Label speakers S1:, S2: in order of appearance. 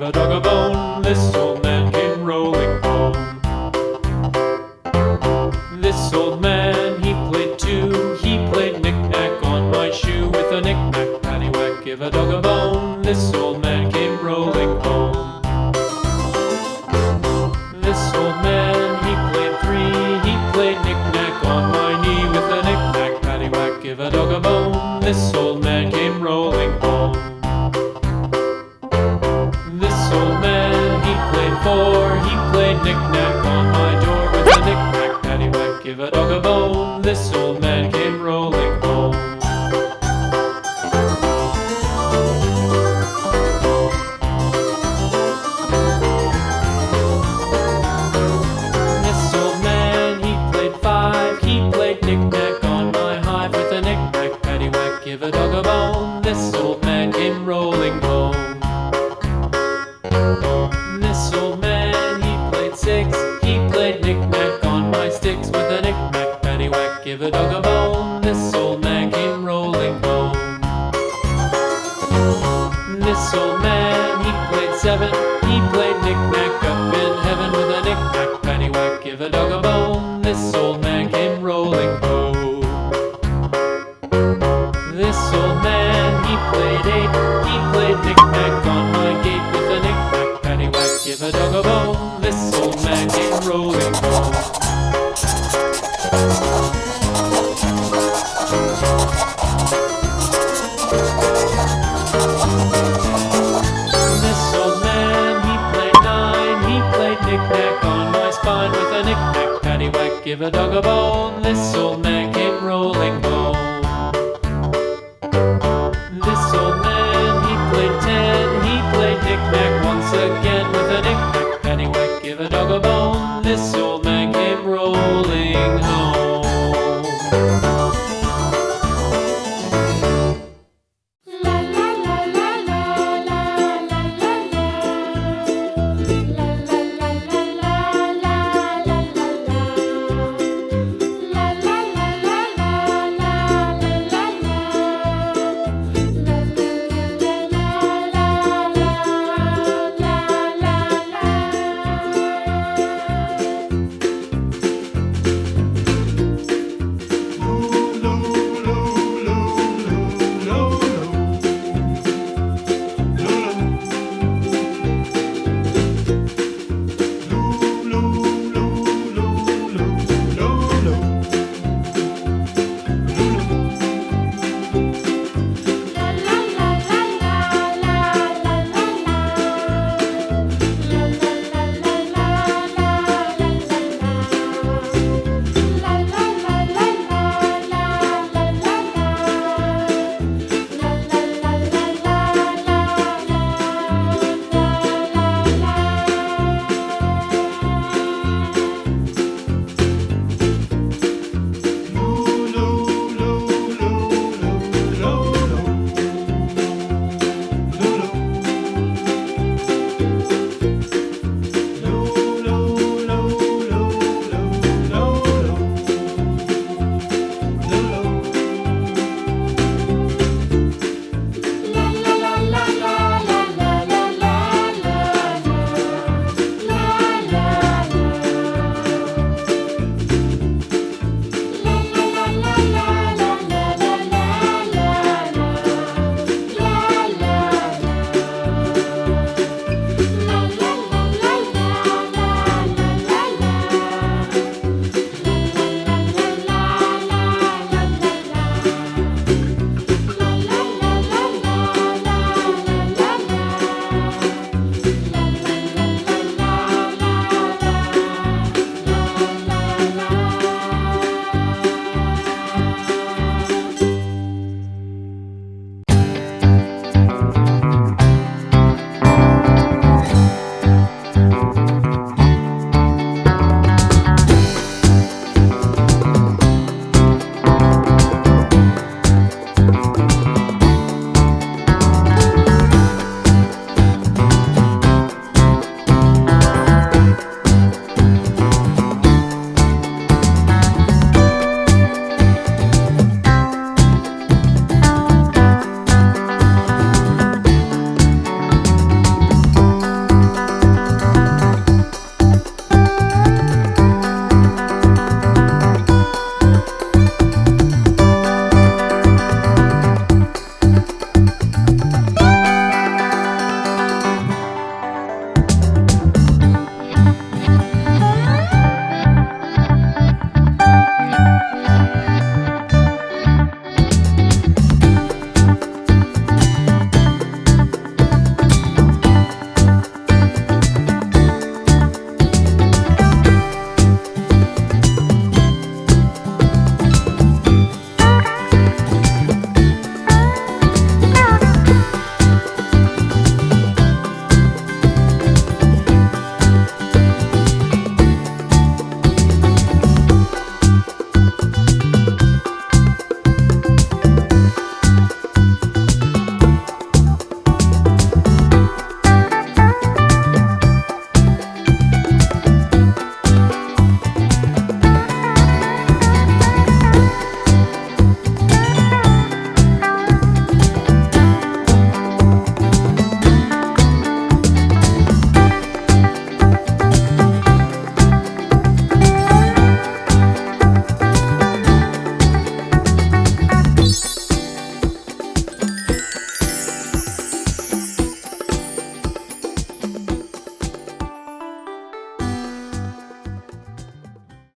S1: a dog a bone. This old man came rolling home. This old man, he played too. He played knick-knack on my shoe. With a knick-knack, paddywhack, give a dog a bone. This old man came rolling home. This old man, he played three. He played knick-knack on my knee. With a knick-knack, paddywhack, give a dog a bone. This old man came rolling home. This old man, he played four. He played knick-knack on my door. With a knick-knack, paddywhack, give a dog a bone. This old man came rolling home. This old man, he played five. He played knick-knack on my hive. With a knick-knack, paddywhack, give a dog a bone. This old man came rolling home. This old man, he played six. He played knick-knack on my sticks. With a knick-knack, paddywhack, give a dog a bone. This old man came rolling home. This old man, he played seven. He played knick-knack up in heaven. With a knick-knack, paddywhack, give a dog a bone. This old man came rolling home. This old man, he played eight. He played knick-knack on my gate. With a knick-knack, paddywhack, give a dog a bone. This old man came rolling home. This old man, he played nine. He played knick-knack on my spine. With a knick-knack, paddywhack, give a dog a bone. This old man came rolling